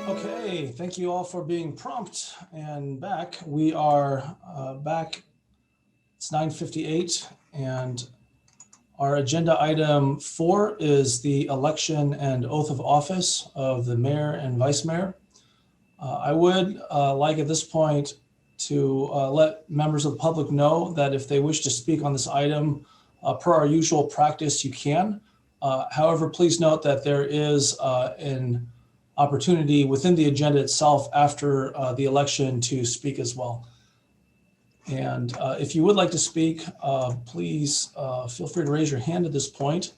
Okay, thank you all for being prompt and back. We are back. It's 9:58, and our agenda item 4 is the election and oath of office of the mayor and vice mayor. I would like at this point to let members of the public know that if they wish to speak on this item, per our usual practice, you can. However, please note that there is an opportunity within the agenda itself after the election to speak as well. And if you would like to speak, please feel free to raise your hand at this point.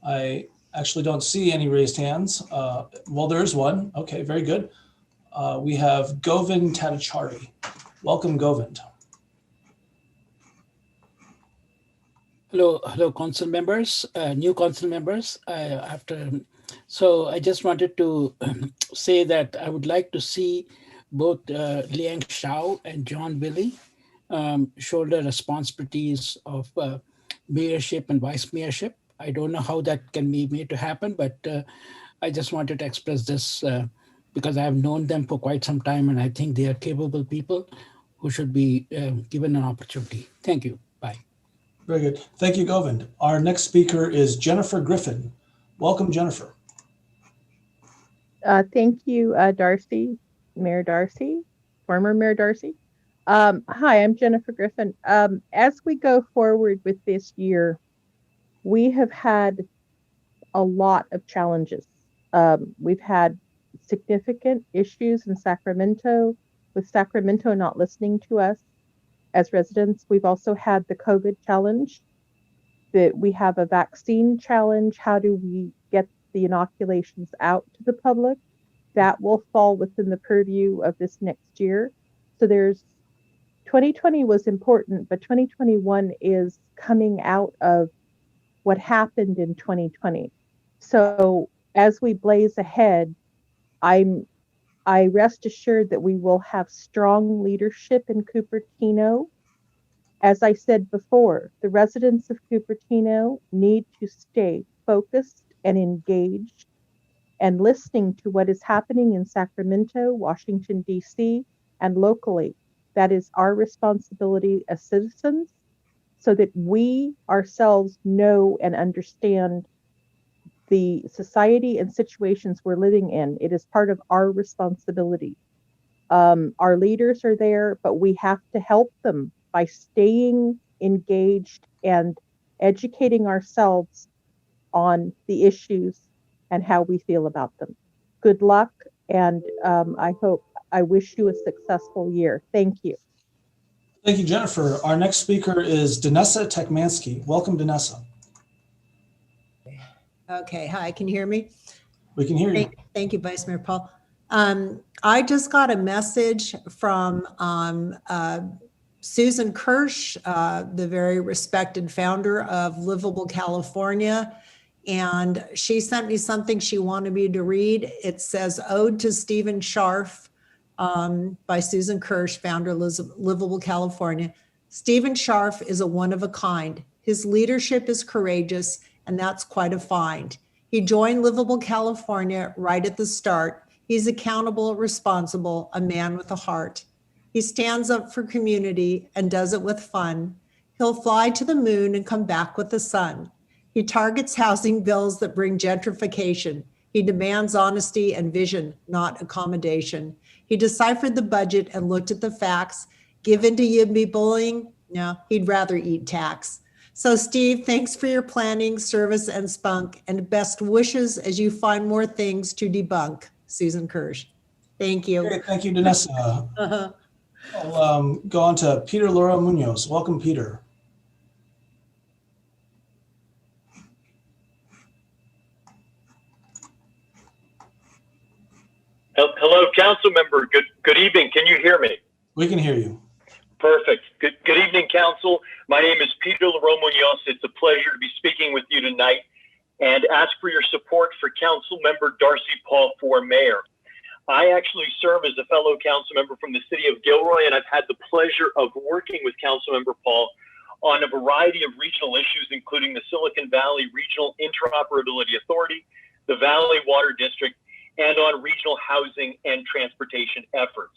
I actually don't see any raised hands. Well, there is one. Okay, very good. We have Govind Tatachardi. Welcome, Govind. Hello, council members, new council members. So I just wanted to say that I would like to see both Liang Shao and John Willie shoulder responsibilities of mayorship and vice mayorship. I don't know how that can be made to happen, but I just wanted to express this because I have known them for quite some time, and I think they are capable people who should be given an opportunity. Thank you. Bye. Very good. Thank you, Govind. Our next speaker is Jennifer Griffin. Welcome, Jennifer. Thank you, Darcy, Mayor Darcy, former Mayor Darcy. Hi, I'm Jennifer Griffin. As we go forward with this year, we have had a lot of challenges. We've had significant issues in Sacramento, with Sacramento not listening to us as residents. We've also had the COVID challenge, that we have a vaccine challenge. How do we get the inoculations out to the public? That will fall within the purview of this next year. So 2020 was important, but 2021 is coming out of what happened in 2020. So as we blaze ahead, I rest assured that we will have strong leadership in Cupertino. As I said before, the residents of Cupertino need to stay focused and engaged and listening to what is happening in Sacramento, Washington, D.C., and locally. That is our responsibility as citizens, so that we ourselves know and understand the society and situations we're living in. It is part of our responsibility. Our leaders are there, but we have to help them by staying engaged and educating ourselves on the issues and how we feel about them. Good luck, and I wish you a successful year. Thank you. Thank you, Jennifer. Our next speaker is Danessa Tekmanski. Welcome, Danessa. Okay, hi, can you hear me? We can hear you. Thank you, Vice Mayor Paul. I just got a message from Susan Kirsch, the very respected founder of Livable California, and she sent me something she wanted me to read. It says, Ode to Stephen Scharf, by Susan Kirsch, founder of Livable California. Stephen Scharf is a one of a kind. His leadership is courageous, and that's quite a find. He joined Livable California right at the start. He's accountable, responsible, a man with a heart. He stands up for community and does it with fun. He'll fly to the moon and come back with the sun. He targets housing bills that bring gentrification. He demands honesty and vision, not accommodation. He deciphered the budget and looked at the facts. Give in to yimbie bullying? No, he'd rather eat tax. So Steve, thanks for your planning, service, and spunk, and best wishes as you find more things to debunk. Susan Kirsch. Thank you. Okay, thank you, Danessa. I'll go on to Peter Laura Munoz. Welcome, Peter. Hello, council member. Good evening. Can you hear me? We can hear you. Perfect. Good evening, council. My name is Peter Laura Munoz. It's a pleasure to be speaking with you tonight and ask for your support for council member Darcy Paul for mayor. I actually serve as a fellow council member from the city of Gilroy, and I've had the pleasure of working with council member Paul on a variety of regional issues, including the Silicon Valley Regional Interoperability Authority, the Valley Water District, and on regional housing and transportation efforts.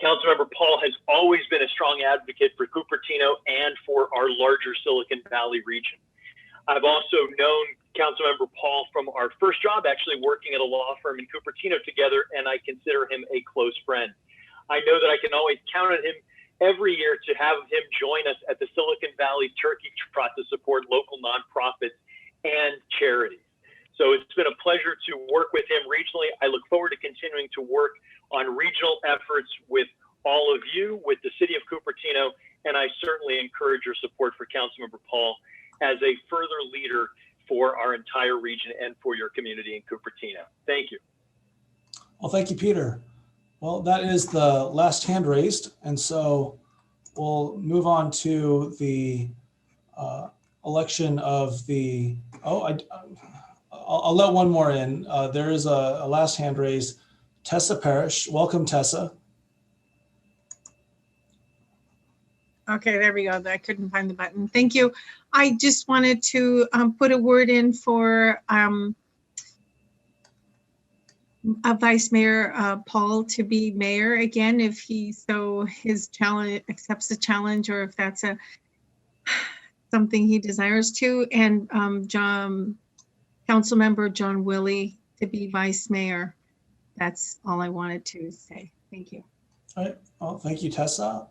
Councilmember Paul has always been a strong advocate for Cupertino and for our larger Silicon Valley region. I've also known Councilmember Paul from our first job, actually working at a law firm in Cupertino together, and I consider him a close friend. I know that I can always count on him every year to have him join us at the Silicon Valley Turkey Trot to support local nonprofits and charities. So it's been a pleasure to work with him regionally. I look forward to continuing to work on regional efforts with all of you, with the city of Cupertino, and I certainly encourage your support for Councilmember Paul as a further leader for our entire region and for your community in Cupertino. Thank you. Well, thank you, Peter. Well, that is the last hand raised, and so we'll move on to the election of the, I'll let one more in. There is a last hand raised. Tessa Parris. Welcome, Tessa. Okay, there we go. I couldn't find the button. Thank you. I just wanted to put a word in for Vice Mayor Paul to be mayor again, if he his challenge accepts the challenge, or if that's something he desires to, and Councilmember John Willie to be vice mayor. That's all I wanted to say. Thank you. All right. Well, thank you, Tessa.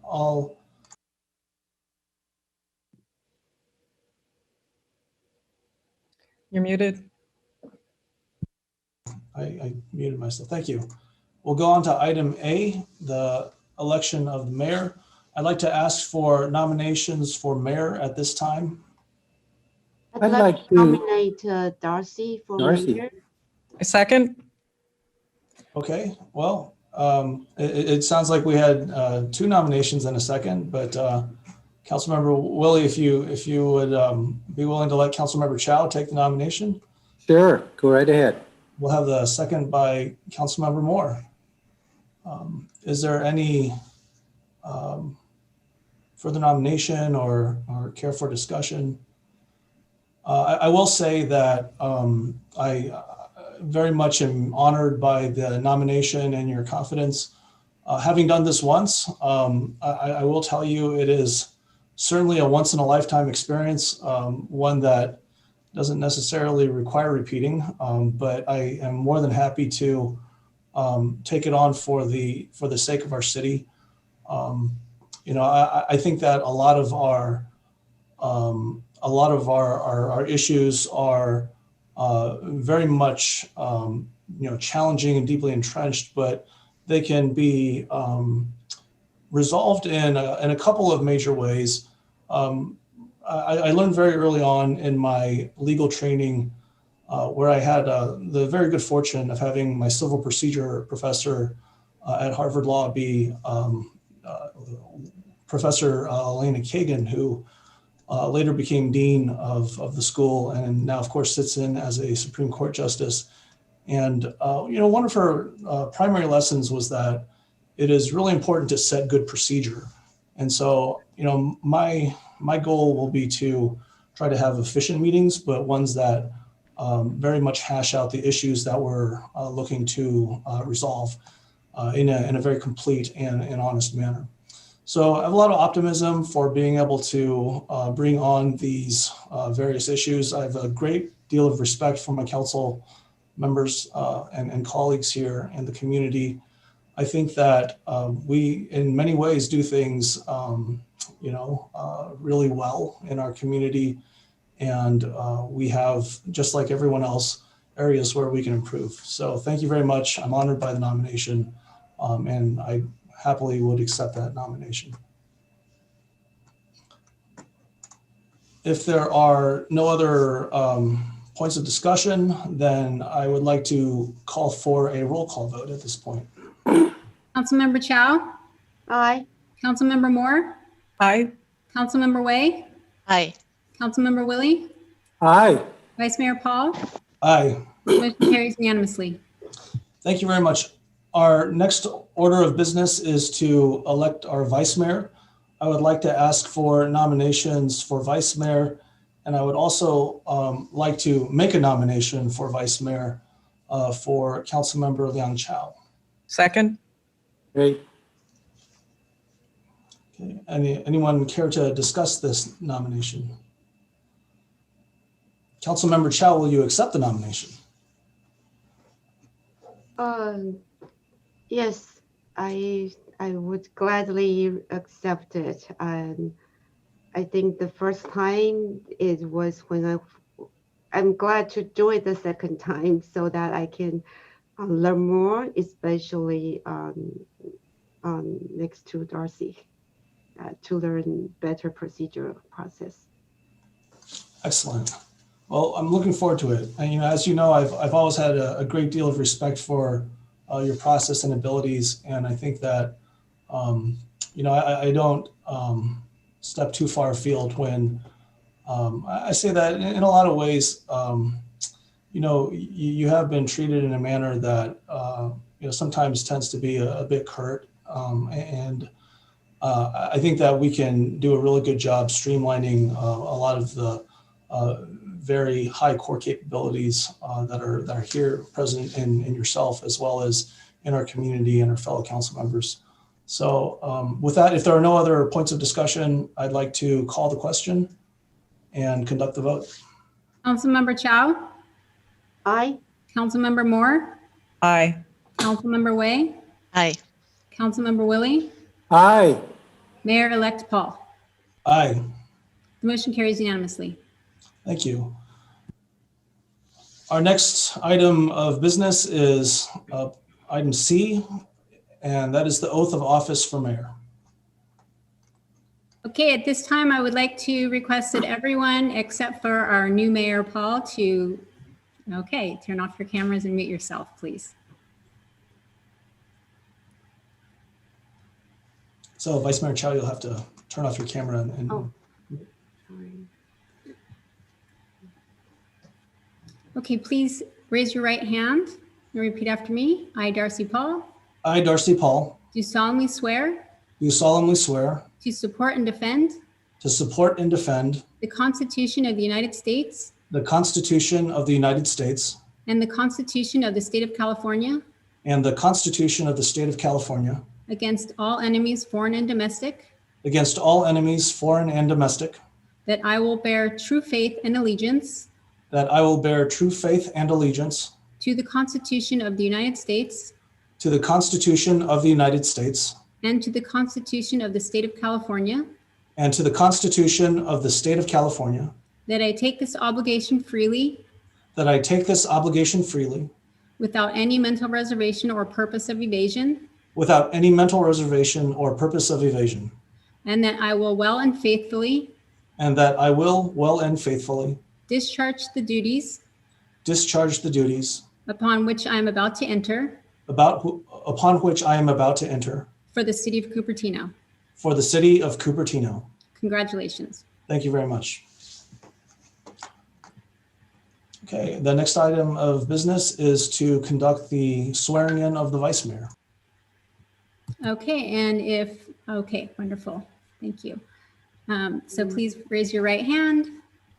You're muted. I muted myself. Thank you. We'll go on to item A, the election of the mayor. I'd like to ask for nominations for mayor at this time. I'd like to nominate Darcy for mayor. A second. Okay, well, it sounds like we had two nominations and a second, but Councilmember Willie, if you would be willing to let Councilmember Chow take the nomination. Sure, go right ahead. We'll have the second by Councilmember Moore. Is there any further nomination or care for discussion? I will say that I very much am honored by the nomination and your confidence. Having done this once, I will tell you it is certainly a once in a lifetime experience, one that doesn't necessarily require repeating, but I am more than happy to take it on for the sake of our city. I think that a lot of our issues are very much challenging and deeply entrenched, but they can be resolved in a couple of major ways. I learned very early on in my legal training, where I had the very good fortune of having my civil procedure professor at Harvard Law be Professor Elena Kagan, who later became dean of the school and now, of course, sits in as a Supreme Court justice. And one of her primary lessons was that it is really important to set good procedure. And so, my goal will be to try to have efficient meetings, but ones that very much hash out the issues that we're looking to resolve in a very complete and honest manner. So I have a lot of optimism for being able to bring on these various issues. I have a great deal of respect for my council members and colleagues here in the community. I think that we, in many ways, do things really well in our community. And we have, just like everyone else, areas where we can improve. So thank you very much. I'm honored by the nomination, and I happily would accept that nomination. If there are no other points of discussion, then I would like to call for a roll call vote at this point. Councilmember Chow? Aye. Councilmember Moore? Aye. Councilmember Way? Aye. Councilmember Willie? Aye. Vice Mayor Paul? Aye. Motion carries unanimously. Thank you very much. Our next order of business is to elect our vice mayor. I would like to ask for nominations for vice mayor, and I would also like to make a nomination for vice mayor. for Councilmember Liang Chow. Second. Great. Okay. Anyone care to discuss this nomination? Councilmember Chow, will you accept the nomination? Yes, I would gladly accept it. I think the first time it was when I'm glad to do it the second time so that I can learn more, especially next to Darcy, to learn better procedural process. Excellent. Well, I'm looking forward to it. And, as you know, I've always had a great deal of respect for your process and abilities. And I think that, I don't step too far afield when I say that in a lot of ways, you have been treated in a manner that, sometimes tends to be a bit curt. I think that we can do a really good job streamlining a lot of the very high core capabilities that are here present in yourself, as well as in our community and our fellow council members. So with that, if there are no other points of discussion, I'd like to call the question and conduct the vote. Councilmember Chow, Aye. Councilmember Moore, Aye. Councilmember Way, Aye. Councilmember Willie, Aye. Mayor-elect Paul. Aye. The motion carries unanimously. Thank you. Our next item of business is item C, and that is the oath of office for mayor. Okay, at this time, I would like to request that everyone except for our new mayor, Paul, to, turn off your cameras and mute yourself, please. So Vice Mayor Chow, you'll have to turn off your camera and Oh, sorry. Okay, please raise your right hand and repeat after me. I, Darcy Paul, I, Darcy Paul, do solemnly swear do solemnly swear to support and defend to support and defend the Constitution of the United States the Constitution of the United States and the Constitution of the State of California and the Constitution of the State of California against all enemies, foreign and domestic, against all enemies, foreign and domestic, that I will bear true faith and allegiance that I will bear true faith and allegiance to the Constitution of the United States to the Constitution of the United States and to the Constitution of the State of California, and to the Constitution of the State of California, that I take this obligation freely that I take this obligation freely without any mental reservation or purpose of evasion, without any mental reservation or purpose of evasion, and that I will well and faithfully and that I will well and faithfully discharge the duties discharge the duties upon which I am about to enter upon which I am about to enter for the city of Cupertino. for the city of Cupertino. Congratulations. Thank you very much. Okay, the next item of business is to conduct the swearing in of the vice mayor. Okay, wonderful. Thank you. So please raise your right hand.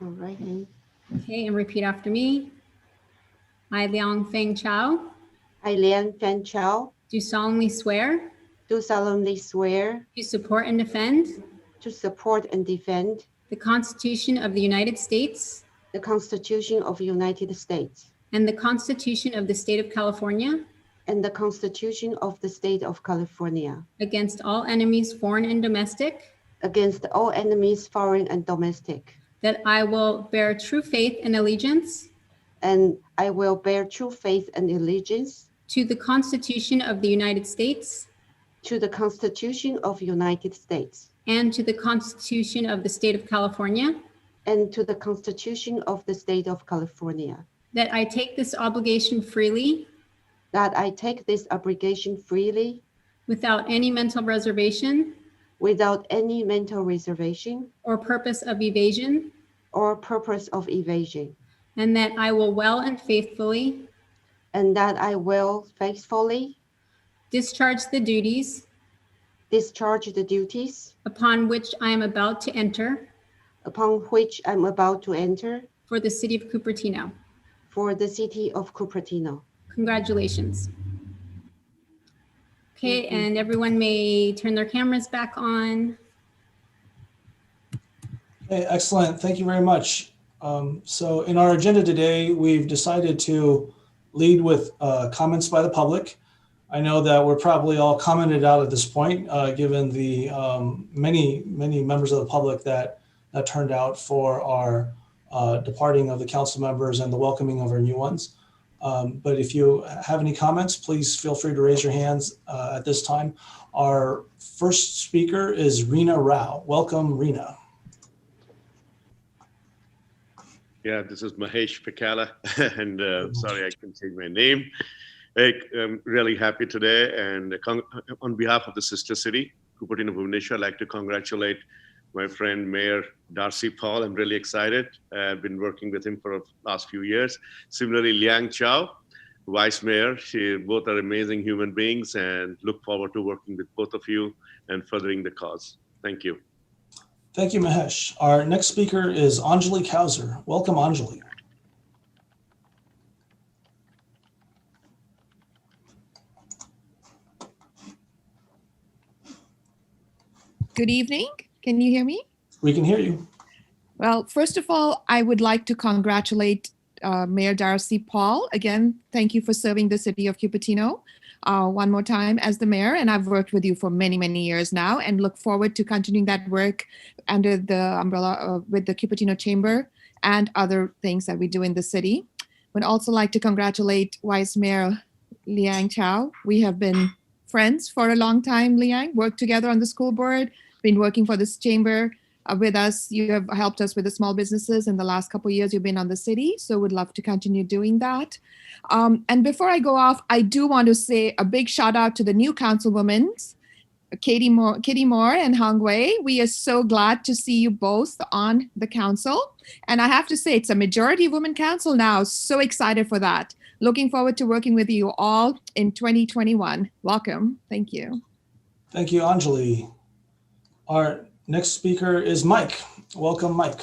All right. Hand. Okay, and repeat after me. I, Liang Feng Chow, I, Lian Fan Chow, do solemnly swear do solemnly swear to support and defend to support and defend the Constitution of the United States the Constitution of the United States and the Constitution of the State of California and the Constitution of the State of California against all enemies, foreign and domestic, against all enemies, foreign and domestic, that I will bear true faith and allegiance and I will bear true faith and allegiance to the Constitution of the United States to the Constitution of the United States and to the Constitution of the State of California, and to the Constitution of the State of California, that I take this obligation freely that I take this obligation freely without any mental reservation without any mental reservation or purpose of evasion, or purpose of evasion, and that I will well and faithfully and that I will faithfully discharge the duties discharge the duties upon which I am about to enter upon which I'm about to enter for the city of Cupertino. for the city of Cupertino. Congratulations. Okay, and everyone may turn their cameras back on. Okay, excellent. Thank you very much. So in our agenda today, we've decided to lead with comments by the public. I know that we're probably all commented out at this point, given the many members of the public that turned out for our departing of the council members and the welcoming of our new ones. But if you have any comments, please feel free to raise your hands at this time. Our first speaker is Rena Rao. Welcome, Rena. Yeah, this is Mahesh Pakala, and sorry I couldn't say my name. I'm really happy today, and on behalf of the sister city, Cupertino, Bhubaneswar, I'd like to congratulate my friend Mayor Darcy Paul. I'm really excited. I've been working with him for the last few years. Similarly, Liang Chow, Vice Mayor, both are amazing human beings, and look forward to working with both of you and furthering the cause. Thank you. Thank you, Mahesh. Our next speaker is Anjali Kauser. Welcome, Anjali. Good evening. Can you hear me? We can hear you. Well, first of all, I would like to congratulate Mayor Darcy Paul. Again, thank you for serving the city of Cupertino one more time as the mayor. And I've worked with you for many, many years now and look forward to continuing that work under the umbrella with the Cupertino Chamber and other things that we do in the city. Would also like to congratulate Vice Mayor Liang Chow. We have been friends for a long time, Liang, worked together on the school board, been working for this chamber with us. You have helped us with the small businesses in the last couple of years you've been on the city, so would love to continue doing that. And before I go off, I do want to say a big shout out to the new councilwomen, Kitty Moore and Hong Wei. We are so glad to see you both on the council. And I have to say, it's a majority woman council now. So excited for that. Looking forward to working with you all in 2021. Welcome. Thank you. Thank you, Anjali. Our next speaker is Mike. Welcome, Mike.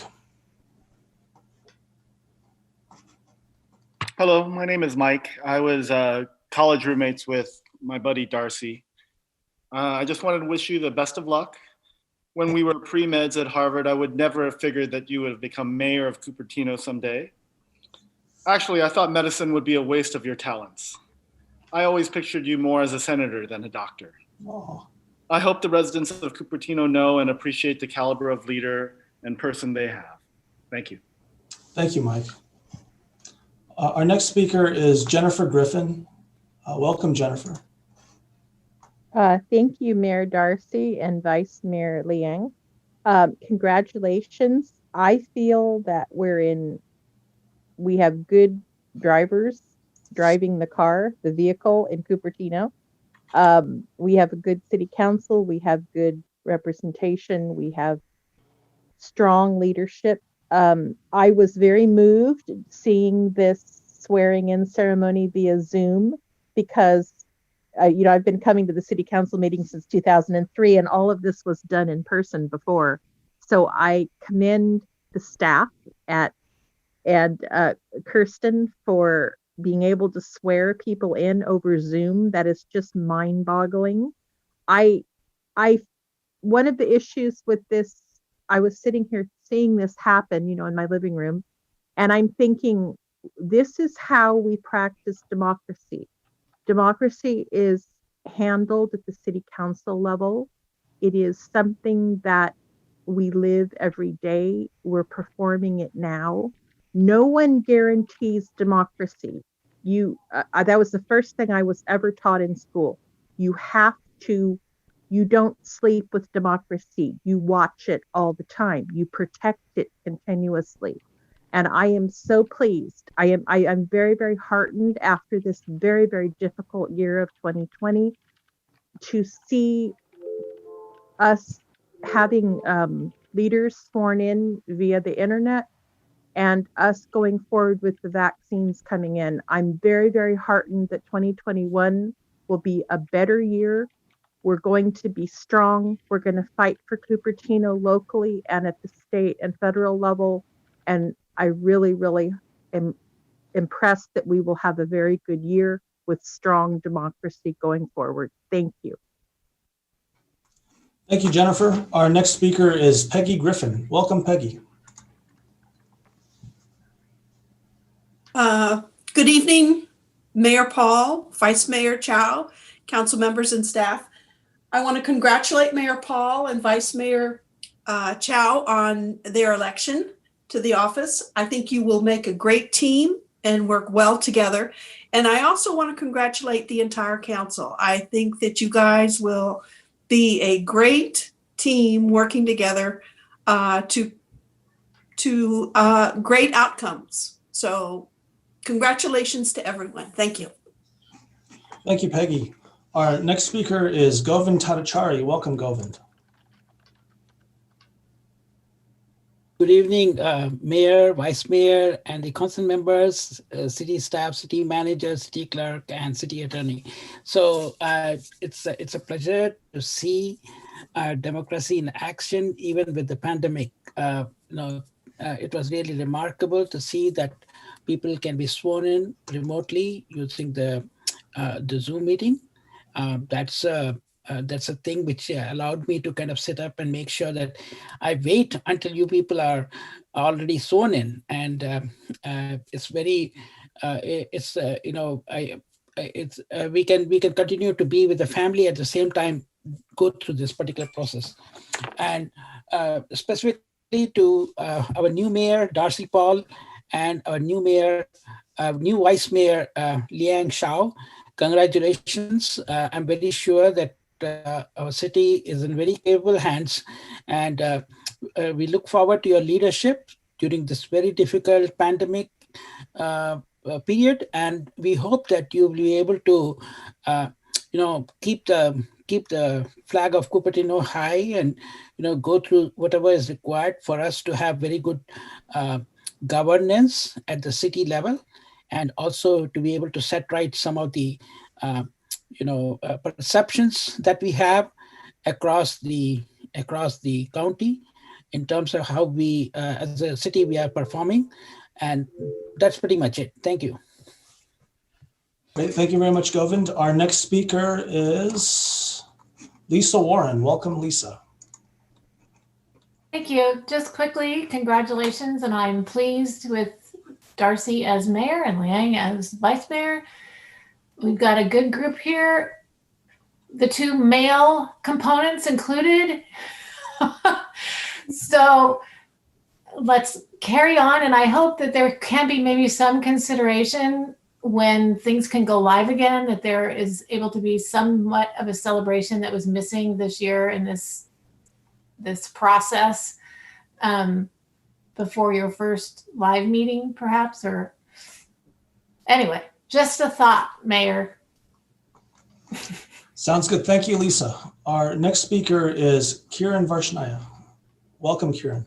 Hello, my name is Mike. I was college roommates with my buddy Darcy. I just wanted to wish you the best of luck. When we were pre-meds at Harvard, I would never have figured that you would have become mayor of Cupertino someday. Actually, I thought medicine would be a waste of your talents. I always pictured you more as a senator than a doctor. Oh. I hope the residents of Cupertino know and appreciate the caliber of leader and person they have. Thank you. Thank you, Mike. Our next speaker is Jennifer Griffin. Welcome, Jennifer. Thank you, Mayor Darcy and Vice Mayor Liang. Congratulations. I feel that we have good drivers driving the vehicle in Cupertino. We have a good city council. We have good representation. We have strong leadership. I was very moved seeing this swearing in ceremony via Zoom because I've been coming to the city council meeting since 2003, and all of this was done in person before. So I commend the staff and Kirsten for being able to swear people in over Zoom. That is just mind-boggling. One of the issues with this, I was sitting here seeing this happen, in my living room, and I'm thinking, this is how we practice democracy. Democracy is handled at the city council level. It is something that we live every day. We're performing it now. No one guarantees democracy. That was the first thing I was ever taught in school. You don't sleep with democracy. You watch it all the time. You protect it continuously. And I am so pleased. I am very, very heartened after this very, very difficult year of 2020 to see us having leaders sworn in via the internet and us going forward with the vaccines coming in. I'm very, very heartened that 2021 will be a better year. We're going to be strong. We're going to fight for Cupertino locally and at the state and federal level. And I really, really am impressed that we will have a very good year with strong democracy going forward. Thank you. Thank you, Jennifer. Our next speaker is Peggy Griffin. Welcome, Peggy. Good evening, Mayor Paul, Vice Mayor Chow, council members and staff. I want to congratulate Mayor Paul and Vice Mayor Chow on their election to the office. I think you will make a great team and work well together. And I also want to congratulate the entire council. I think that you guys will be a great team working together to great outcomes. So congratulations to everyone. Thank you. Thank you, Peggy. Our next speaker is Govind Tadachari. Welcome, Govind. Good evening, Mayor, Vice Mayor, and the council members, city staff, city manager, city clerk, and city attorney. So it's a pleasure to see democracy in action, even with the pandemic. It was really remarkable to see that people can be sworn in remotely using the Zoom meeting. That's a thing which allowed me to kind of sit up and make sure that I wait until you people are already sworn in. And it's very, we can continue to be with the family at the same time, go through this particular process. And specifically to our new mayor, Darcy Paul, and our new vice mayor, Liang Shao, congratulations. I'm very sure that our city is in very capable hands, and we look forward to your leadership during this very difficult pandemic period. And we hope that you will be able to, keep the flag of Cupertino high, and go through whatever is required for us to have very good governance at the city level, and also to be able to set right some of the perceptions that we have across the county in terms of how we as a city we are performing. And that's pretty much it. Thank you. Great. Thank you very much, Govind. Our next speaker is Lisa Warren. Welcome, Lisa. Thank you. Just quickly, congratulations, and I'm pleased with Darcy as mayor and Liang as vice mayor. We've got a good group here. The two male components included. So let's carry on, and I hope that there can be maybe some consideration when things can go live again, that there is able to be somewhat of a celebration that was missing this year in this process before your first live meeting, perhaps, or anyway, just a thought, Mayor. Sounds good. Thank you, Lisa. Our next speaker is Kiran Varshnaya. Welcome, Kiran.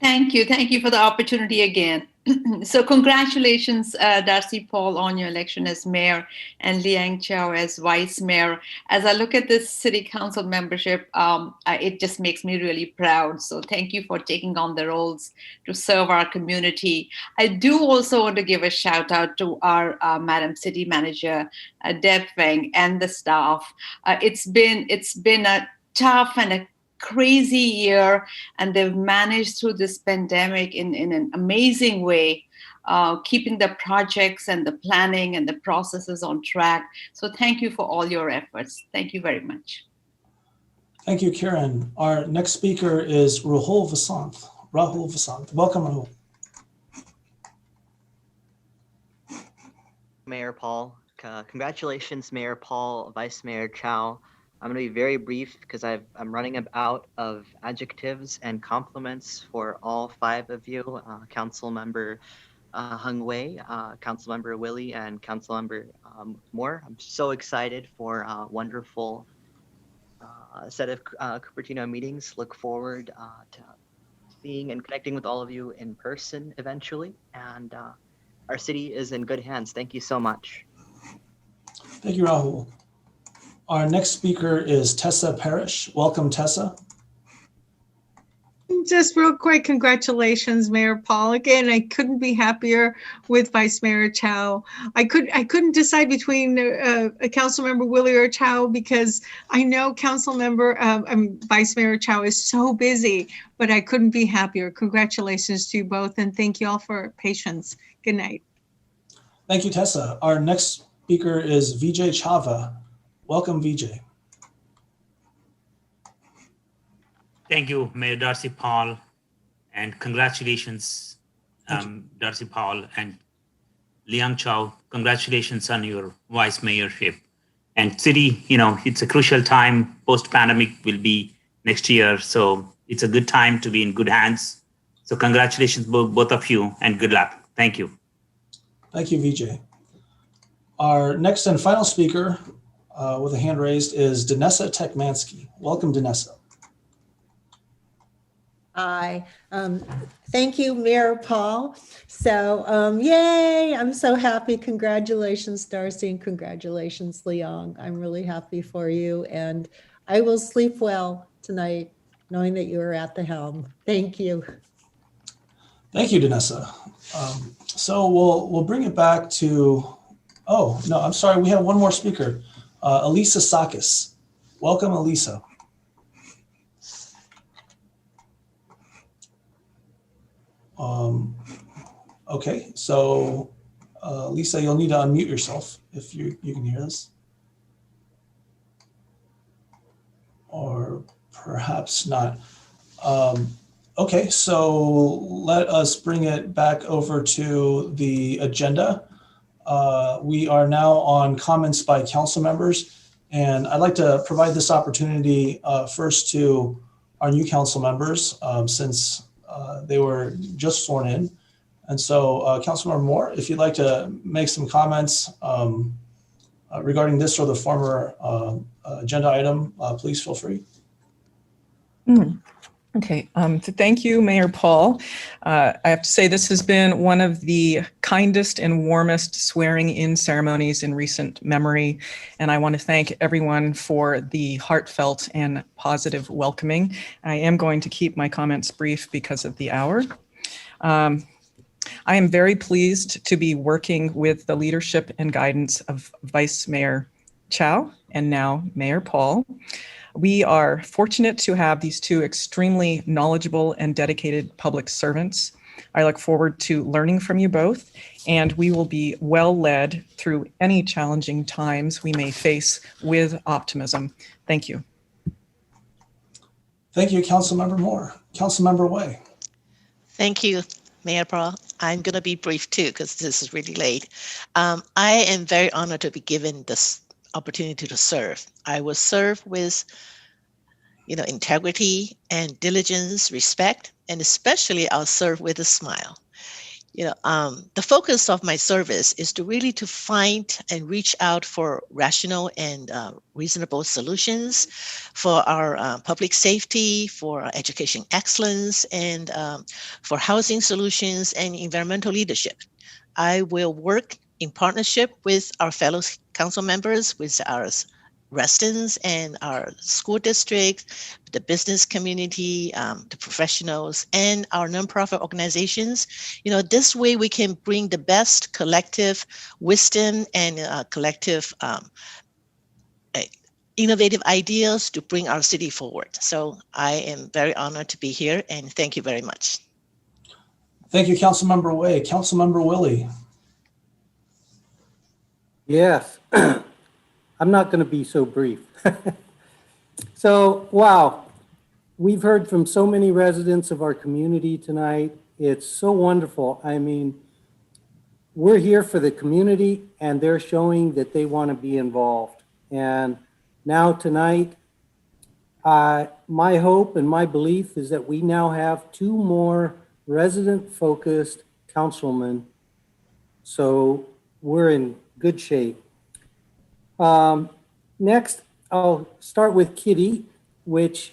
Thank you. Thank you for the opportunity again. So congratulations, Darcy Paul, on your election as mayor and Liang Chow as vice mayor. As I look at this city council membership, it just makes me really proud. So thank you for taking on the roles to serve our community. I do also want to give a shout out to our Madam City Manager, Deb Feng, and the staff. It's been a tough and a crazy year, and they've managed through this pandemic in an amazing way, keeping the projects and the planning and the processes on track. So thank you for all your efforts. Thank you very much. Thank you, Kiran. Our next speaker is Rahul Vasanth. Rahul Vasanth. Welcome, Rahul. Mayor Paul. Congratulations, Mayor Paul, Vice Mayor Chow. I'm going to be very brief because I'm running out of adjectives and compliments for all five of you, Councilmember Hung Wei, Councilmember Willie, and Councilmember Moore. I'm so excited for a wonderful set of Cupertino meetings. Look forward to seeing and connecting with all of you in person eventually. And our city is in good hands. Thank you so much. Thank you, Rahul. Our next speaker is Tessa Parris. Welcome, Tessa. Just real quick, congratulations, Mayor Paul. Again, I couldn't be happier with Vice Mayor Chow. I couldn't decide between a council member Willie or Chow because I know Vice Mayor Chow is so busy, but I couldn't be happier. Congratulations to you both, and thank you all for patience. Good night. Thank you, Tessa. Our next speaker is Vijay Chava. Welcome, Vijay. Thank you, Mayor Darcy Paul, and congratulations, Darcy Paul and Liang Chow. Congratulations on your vice mayorship. And city, it's a crucial time. Post-pandemic will be next year, so it's a good time to be in good hands. So congratulations, both of you, and good luck. Thank you. Thank you, Vijay. Our next and final speaker with a hand raised is Danessa Tekmanski. Welcome, Danessa. Hi, thank you, Mayor Paul. So, yay, I'm so happy. Congratulations, Darcy, and congratulations, Leong. I'm really happy for you, and I will sleep well tonight, knowing that you are at the helm. Thank you. Thank you, Danessa. So we'll bring it back to, oh, no, I'm sorry, we have one more speaker, Elisa Sakis. Welcome, Elisa. Okay, so Lisa, you'll need to unmute yourself if you can hear us. Or perhaps not. Okay, so let us bring it back over to the agenda. We are now on comments by council members, and I'd like to provide this opportunity first to our new council members since they were just sworn in. And so Councilmember Moore, if you'd like to make some comments regarding this or the former agenda item, please feel free. Okay, so thank you, Mayor Paul. I have to say this has been one of the kindest and warmest swearing-in ceremonies in recent memory, and I want to thank everyone for the heartfelt and positive welcoming. I am going to keep my comments brief because of the hour. I am very pleased to be working with the leadership and guidance of Vice Mayor Chow and now Mayor Paul. We are fortunate to have these two extremely knowledgeable and dedicated public servants. I look forward to learning from you both, and we will be well led through any challenging times we may face with optimism. Thank you. Thank you, Councilmember Moore. Councilmember Way. Thank you, Mayor Paul. I'm going to be brief too, because this is really late. I am very honored to be given this opportunity to serve. I will serve with, integrity and diligence, respect, and especially I'll serve with a smile. The focus of my service is to find and reach out for rational and reasonable solutions for our public safety, for education excellence, and for housing solutions and environmental leadership. I will work in partnership with our fellow council members, with our residents and our school district, the business community, the professionals, and our nonprofit organizations. This way we can bring the best collective wisdom and collective innovative ideas to bring our city forward. So I am very honored to be here, and thank you very much. Thank you, Councilmember Way. Councilmember Willie. Yes, I'm not going to be so brief. So, wow, we've heard from so many residents of our community tonight. It's so wonderful. I mean, we're here for the community, and they're showing that they want to be involved. And now tonight, my hope and my belief is that we now have 2 more resident-focused councilmen. So we're in good shape. Next, I'll start with Kitty, which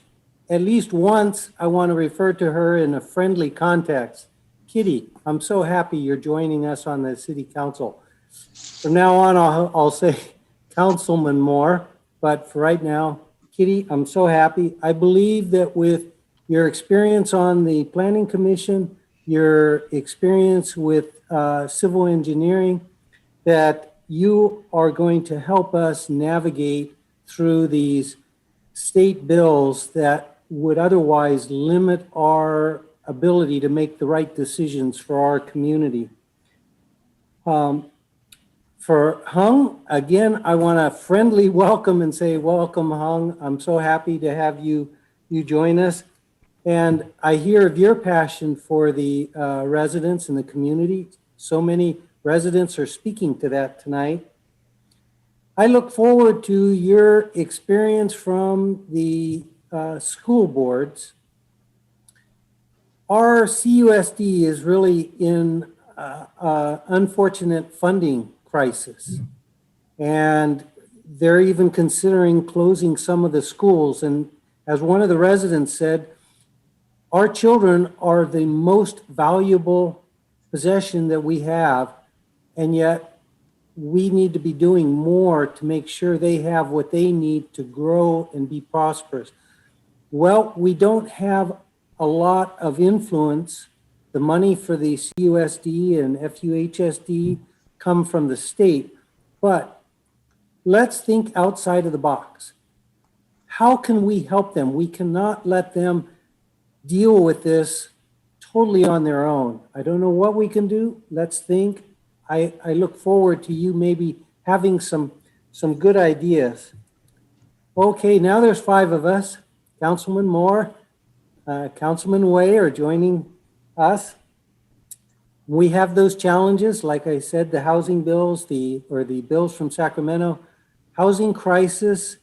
at least once I want to refer to her in a friendly context. Kitty, I'm so happy you're joining us on the city council. From now on, I'll say Councilman Moore, but for right now, Kitty, I'm so happy. I believe that with your experience on the Planning Commission, your experience with civil engineering, that you are going to help us navigate through these state bills that would otherwise limit our ability to make the right decisions for our community. For Hung, again, I want to friendly welcome and say, welcome, Hung. I'm so happy to have you join us. And I hear of your passion for the residents and the community. So many residents are speaking to that tonight. I look forward to your experience from the school boards. Our CUSD is really in unfortunate funding crisis. And they're even considering closing some of the schools. And as one of the residents said, our children are the most valuable possession that we have, and yet we need to be doing more to make sure they have what they need to grow and be prosperous. Well, we don't have a lot of influence. The money for the CUSD and FUHSD come from the state, but let's think outside of the box. How can we help them? We cannot let them deal with this totally on their own. I don't know what we can do. Let's think. I look forward to you maybe having some good ideas. Okay, now there's 5 of us. Councilman Moore, Councilman Way are joining us. We have those challenges, like I said, the housing bills, the bills from Sacramento, housing crisis,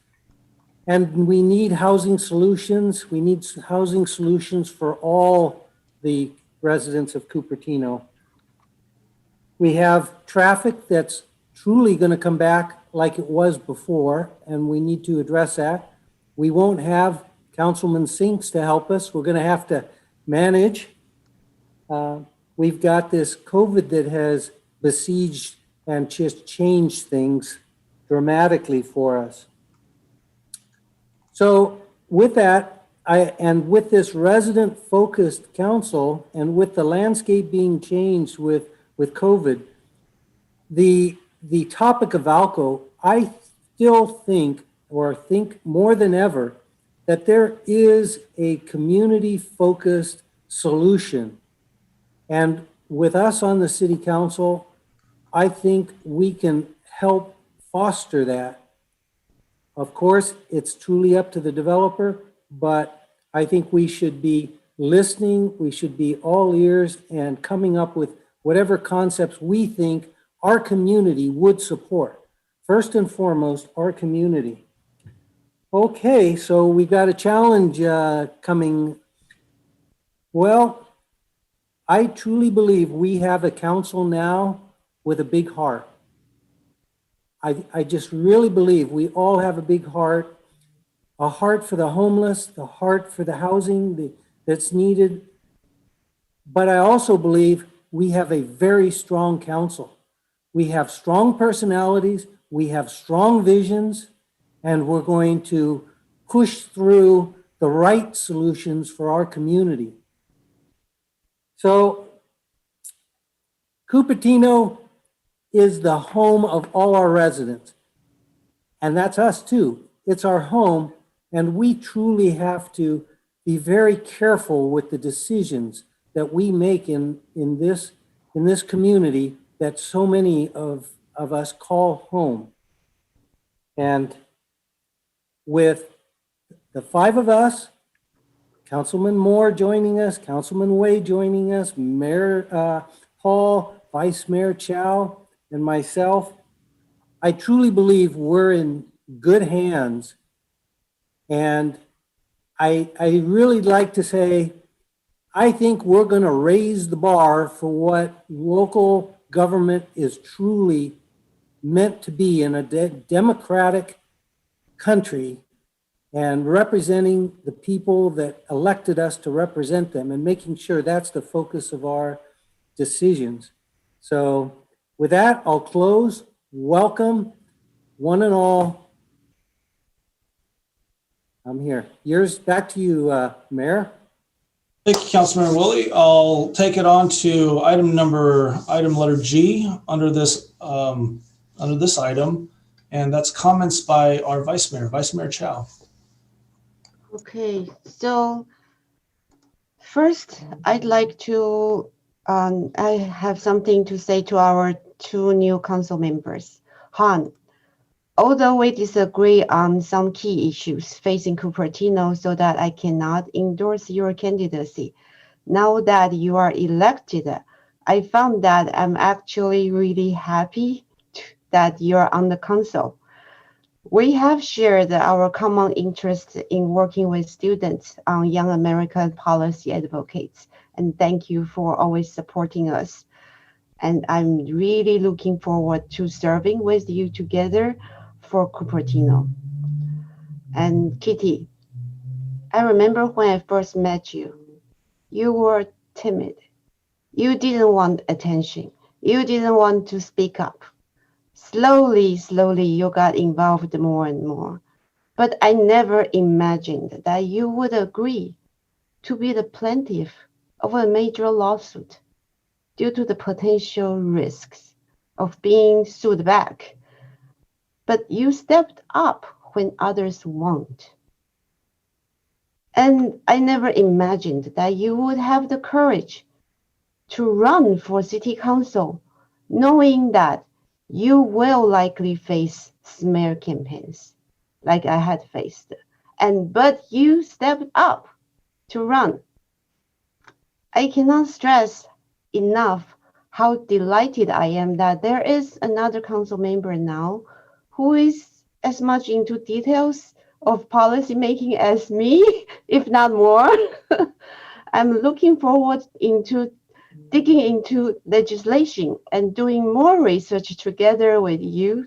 and we need housing solutions. We need housing solutions for all the residents of Cupertino. We have traffic that's truly going to come back like it was before, and we need to address that. We won't have Councilman Sinks to help us. We're going to have to manage. We've got this COVID that has besieged and just changed things dramatically for us. So with that, and with this resident-focused council, and with the landscape being changed with COVID, the topic of ALCO, I still think more than ever, that there is a community-focused solution. And with us on the city council, I think we can help foster that. Of course, it's truly up to the developer, but I think we should be listening, we should be all ears and coming up with whatever concepts we think our community would support. First and foremost, our community. Okay, so we got a challenge coming. Well, I truly believe we have a council now with a big heart. I just really believe we all have a big heart, a heart for the homeless, the heart for the housing that's needed. But I also believe we have a very strong council. We have strong personalities, we have strong visions, and we're going to push through the right solutions for our community. So Cupertino is the home of all our residents. And that's us too. It's our home, and we truly have to be very careful with the decisions that we make in this community that so many of us call home. And with the 5 of us, Councilman Moore joining us, Councilman Way joining us, Mayor Paul, Vice Mayor Chow, and myself, I truly believe we're in good hands. And I really like to say, I think we're going to raise the bar for what local government is truly meant to be in a democratic country, and representing the people that elected us to represent them, and making sure that's the focus of our decisions. So with that, I'll close. Welcome, one and all. I'm here. Yours, back to you, Mayor. Thank you, Councilmember Willie. I'll take it on to item letter G under this item, and that's comments by our Vice Mayor Chow. Okay, so first I'd like to, I have something to say to our two new council members. Han, although we disagree on some key issues facing Cupertino so that I cannot endorse your candidacy, now that you are elected, I found that I'm actually really happy that you're on the council. We have shared our common interest in working with students on Young American Policy Advocates, and thank you for always supporting us. And I'm really looking forward to serving with you together for Cupertino. And Kitty, I remember when I first met you, you were timid. You didn't want attention. You didn't want to speak up. Slowly, you got involved more and more. But I never imagined that you would agree to be the plaintiff of a major lawsuit due to the potential risks of being sued back. But you stepped up when others won't. And I never imagined that you would have the courage to run for city council, knowing that you will likely face smear campaigns like I had faced. But you stepped up to run. I cannot stress enough how delighted I am that there is another council member now who is as much into details of policy making as me, if not more. I'm looking forward into digging into legislation and doing more research together with you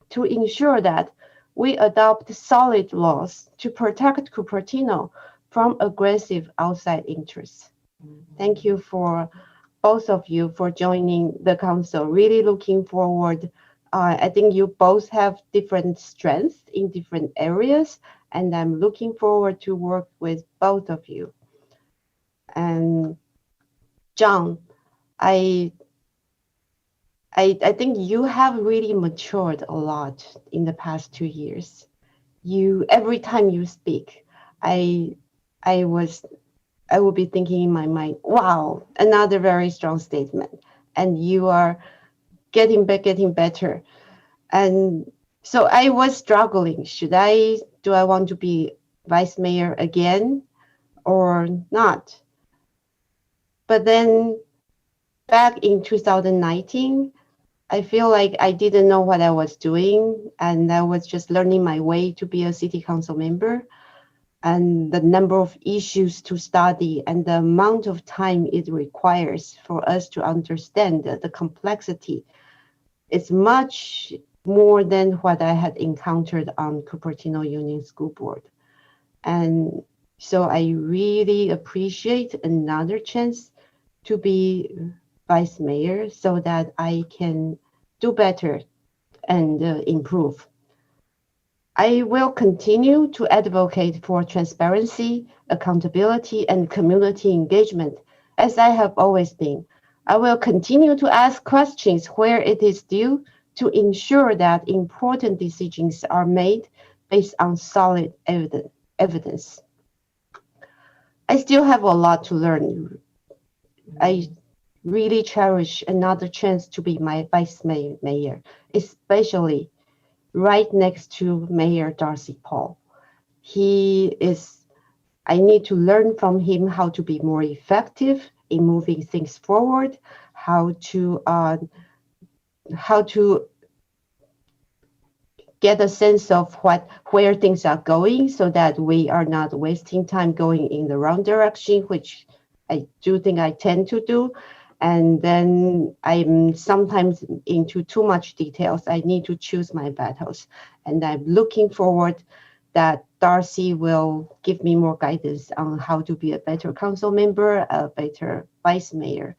to ensure that we adopt solid laws to protect Cupertino from aggressive outside interests. Thank you for both of you for joining the council. Really looking forward. I think you both have different strengths in different areas, and I'm looking forward to work with both of you. And John, I think you have really matured a lot in the past 2 years. Every time you speak, I will be thinking in my mind, wow, another very strong statement. And you are getting better. And so I was struggling. Do I want to be vice mayor again or not? But then back in 2019, I feel like I didn't know what I was doing, and I was just learning my way to be a city council member. And the number of issues to study and the amount of time it requires for us to understand the complexity is much more than what I had encountered on Cupertino Union School Board. And so I really appreciate another chance to be vice mayor so that I can do better and improve. I will continue to advocate for transparency, accountability, and community engagement, as I have always been. I will continue to ask questions where it is due to ensure that important decisions are made based on solid evidence. I still have a lot to learn. I really cherish another chance to be my vice mayor, especially right next to Mayor Darcy Paul. I need to learn from him how to be more effective in moving things forward, how to get a sense of where things are going so that we are not wasting time going in the wrong direction, which I do think I tend to do. And then I'm sometimes into too much details. I need to choose my battles. And I'm looking forward that Darcy will give me more guidance on how to be a better council member, a better vice mayor.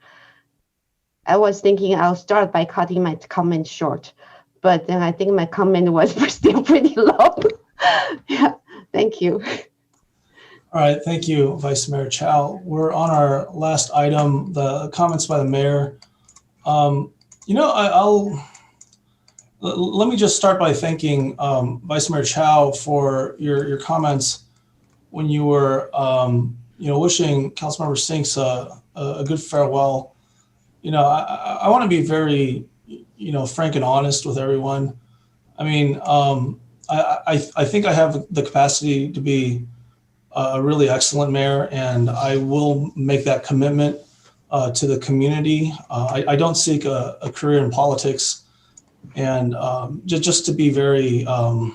I was thinking I'll start by cutting my comment short, but then I think my comment was still pretty long. Yeah, thank you. All right, thank you, Vice Mayor Chow. We're on our last item, the comments by the mayor. You know, let me just start by thanking Vice Mayor Chow for your comments when you were, you know, wishing Councilmember Sinks a good farewell. You know, I want to be very, you know, frank and honest with everyone. I mean, I think I have the capacity to be a really excellent mayor, and I will make that commitment to the community. I don't seek a career in politics, and just to be very, you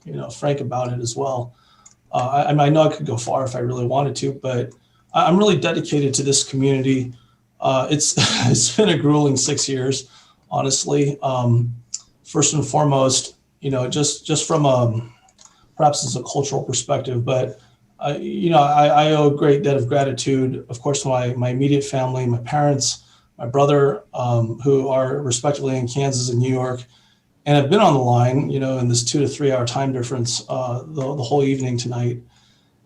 know, frank about it as well. I know I could go far if I really wanted to, but I'm really dedicated to this community. It's been a grueling 6 years, honestly. First and foremost, you know, just from perhaps as a cultural perspective, but you know, I owe a great debt of gratitude, of course, to my immediate family, my parents, my brother, who are respectively in Kansas and New York, and have been on the line, you know, in this 2 to 3 hour time difference the whole evening tonight.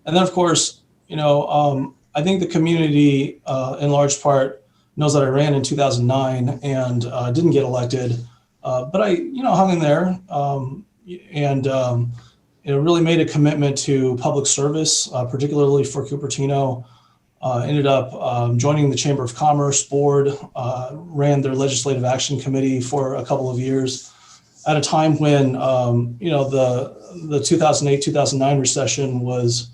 And then, of course, you know, I think the community, in large part, knows that I ran in 2009 and didn't get elected, but I, you know, hung in there and you know, really made a commitment to public service, particularly for Cupertino. Ended up joining the Chamber of Commerce board, ran their legislative action committee for a couple of years at a time when, you know, the 2008-2009 recession was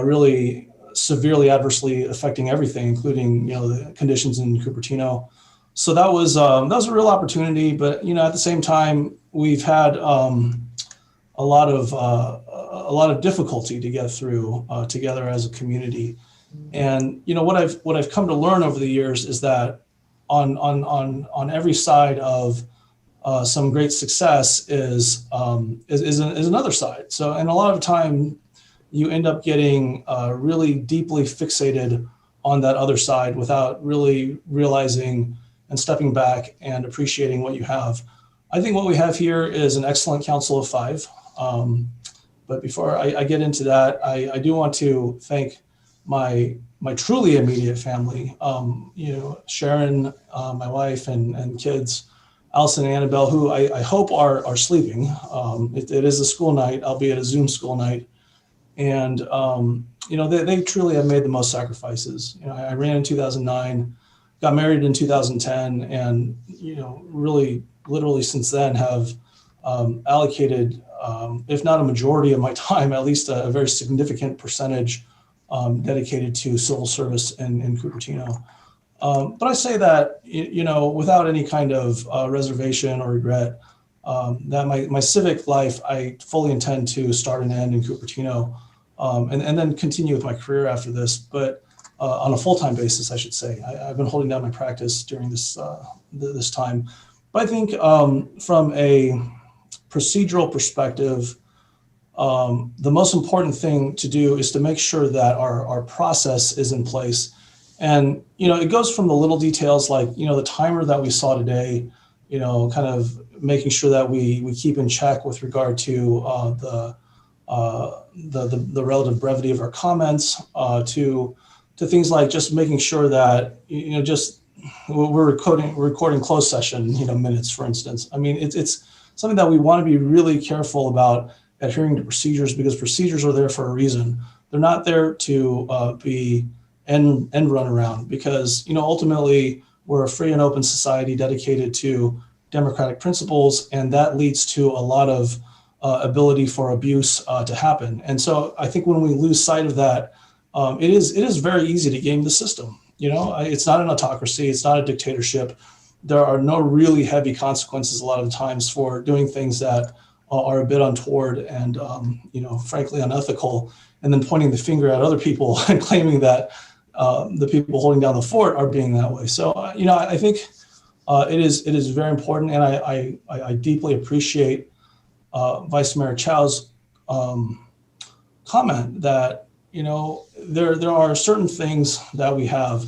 really severely adversely affecting everything, including, you know, the conditions in Cupertino. So that was a real opportunity, but, you know, at the same time, we've had a lot of difficulty to get through together as a community. And you know what I've come to learn over the years is that on every side of some great success is another side. So, and a lot of time you end up getting really deeply fixated on that other side without really realizing and stepping back and appreciating what you have. I think what we have here is an excellent council of 5. But before I get into that, I do want to thank my truly immediate family, you know, Sharon, my wife and kids, Allison and Annabelle, who I hope are sleeping. It is a school night, albeit a Zoom school night. And, you know, they truly have made the most sacrifices. You know, I ran in 2009, got married in 2010, and, you know, really literally since then have allocated, if not a majority of my time, at least a very significant percentage dedicated to civil service in Cupertino. But I say that, you know, without any kind of reservation or regret, that my civic life, I fully intend to start and end in Cupertino, and then continue with my career after this, but on a full-time basis, I should say. I've been holding down my practice during this time. But I think from a procedural perspective, the most important thing to do is to make sure that our process is in place. And, you know, it goes from the little details like, you know, the timer that we saw today, you know, kind of making sure that we keep in check with regard to the relative brevity of our comments, to things like just making sure that, you know, just we're recording closed session, you know, minutes, for instance. I mean, it's something that we want to be really careful about adhering to procedures, because procedures are there for a reason. They're not there to be end run around, because, you know, ultimately we're a free and open society dedicated to democratic principles, and that leads to a lot of ability for abuse to happen. And so I think when we lose sight of that, it is very easy to game the system. You know, it's not an autocracy, it's not a dictatorship. There are no really heavy consequences a lot of the times for doing things that are a bit untoward and, you know, frankly unethical, and then pointing the finger at other people and claiming that the people holding down the fort are being that way. So, you know, I think it is very important, and I deeply appreciate Vice Mayor Chow's comment that, you know, there are certain things that we have,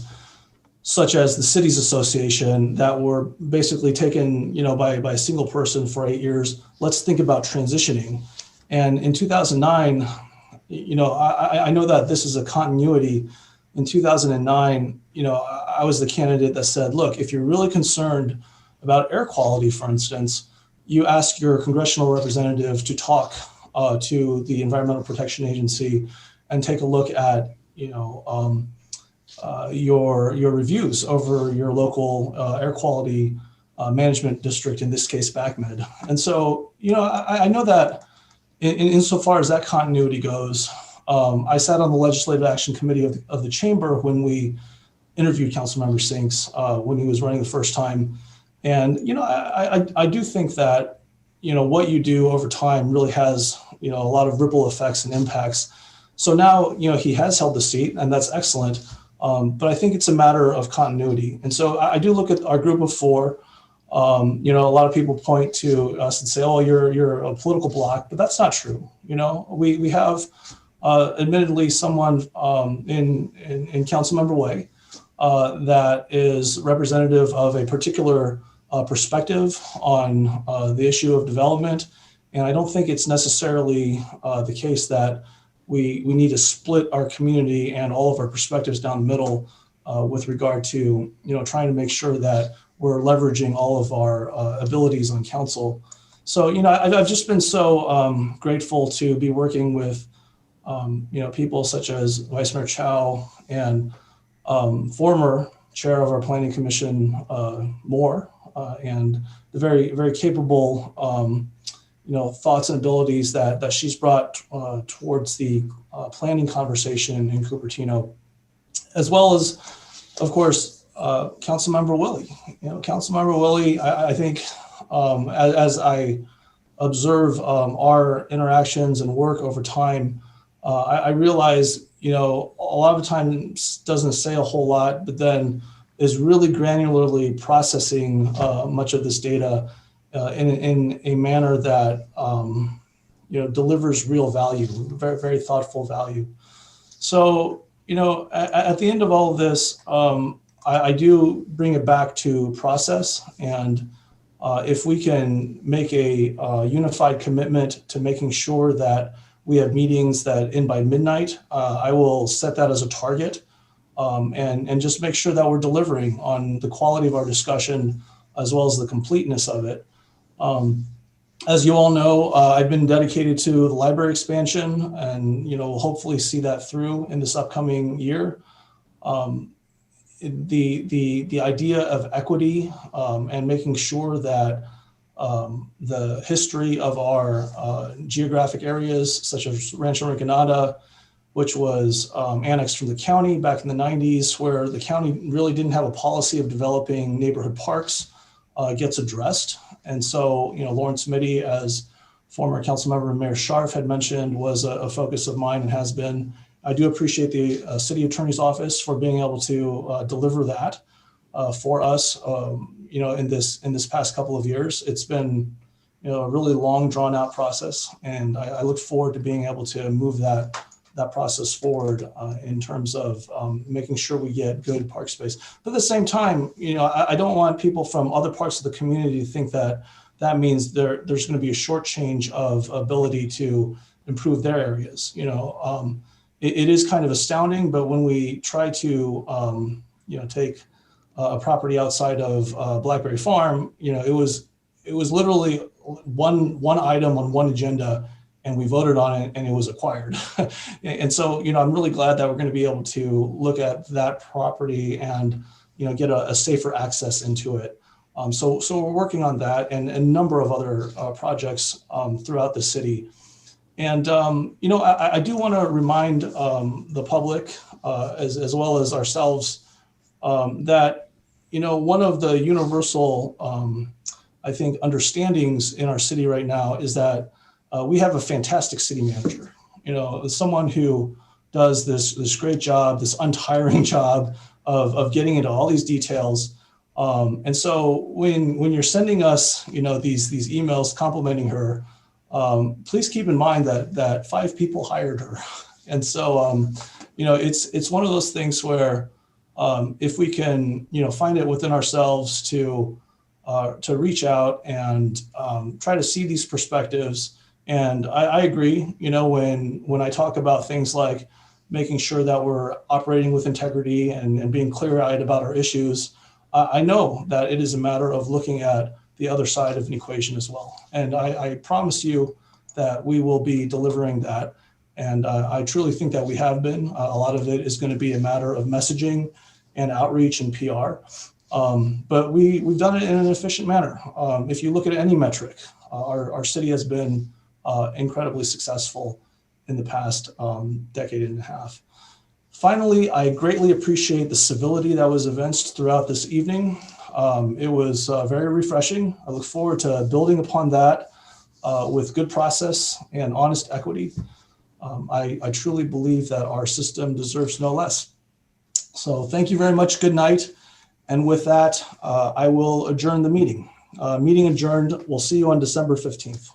such as the cities association, that were basically taken, you know, by a single person for 8 years. Let's think about transitioning. And in 2009, I know that this is a continuity. In 2009, I was the candidate that said, look, if you're really concerned about air quality, for instance, you ask your congressional representative to talk to the Environmental Protection Agency and take a look at, your reviews over your local air quality management district, in this case, BACMed. And so, I know that insofar as that continuity goes, I sat on the Legislative Action Committee of the Chamber when we interviewed Councilmember Sinks when he was running the first time. And, I do think that, what you do over time really has, a lot of ripple effects and impacts. So now, he has held the seat, and that's excellent. But I think it's a matter of continuity. And so I do look at our group of four. A lot of people point to us and say, oh, you're a political bloc, but that's not true. We have admittedly someone in Councilmember Way that is representative of a particular perspective on the issue of development. And I don't think it's necessarily the case that we need to split our community and all of our perspectives down the middle with regard to, trying to make sure that we're leveraging all of our abilities on council. So, I've just been so grateful to be working with, people such as Vice Mayor Chow and former chair of our Planning Commission, Moore, and the very, very capable, thoughts and abilities that she's brought towards the planning conversation in Cupertino, as well as, of course, Councilmember Willie. Councilmember Willie, I think, as I observe our interactions and work over time, I realize, a lot of times doesn't say a whole lot, but then is really granularly processing much of this data in a manner that, delivers real value, very, very thoughtful value. So, at the end of all of this, I do bring it back to process. And if we can make a unified commitment to making sure that we have meetings that end by midnight, I will set that as a target and just make sure that we're delivering on the quality of our discussion as well as the completeness of it. As you all know, I've been dedicated to the library expansion, and we'll hopefully see that through in this upcoming year. The idea of equity and making sure that the history of our geographic areas, such as Rancho Rinconada, which was annexed from the county back in the 90s, where the county really didn't have a policy of developing neighborhood parks, gets addressed. And so, Lawrence Mitty, as former council member Mayor Scharf had mentioned, was a focus of mine and has been. I do appreciate the city attorney's office for being able to deliver that for us, in this past couple of years. It's been, a really long, drawn out process, and I look forward to being able to move that process forward in terms of making sure we get good park space. But at the same time, I don't want people from other parts of the community to think that means there's going to be a shortchange of ability to improve their areas. It is kind of astounding, but when we try to, take a property outside of Blackberry Farm, it was literally one item on one agenda, and we voted on it, and it was acquired. And so, I'm really glad that we're going to be able to look at that property and, get a safer access into it. So we're working on that and a number of other projects throughout the city. And, I do want to remind the public as well as ourselves that, one of the universal, I think, understandings in our city right now is that we have a fantastic city manager, someone who does this great job, this untiring job of getting into all these details. And so when you're sending us, these emails complimenting her, please keep in mind that 5 people hired her. And so, it's one of those things where if we can, find it within ourselves to reach out and try to see these perspectives And I agree, you know, when I talk about things like making sure that we're operating with integrity and being clear-eyed about our issues, I know that it is a matter of looking at the other side of an equation as well. And I promise you that we will be delivering that. And I truly think that we have been. A lot of it is going to be a matter of messaging and outreach and PR. But we've done it in an efficient manner. If you look at any metric, our city has been incredibly successful in the past decade and a half. Finally, I greatly appreciate the civility that was evinced throughout this evening. It was very refreshing. I look forward to building upon that with good process and honest equity. I truly believe that our system deserves no less. So thank you very much. Good night. And with that, I will adjourn the meeting. Meeting adjourned. We'll see you on December 15th.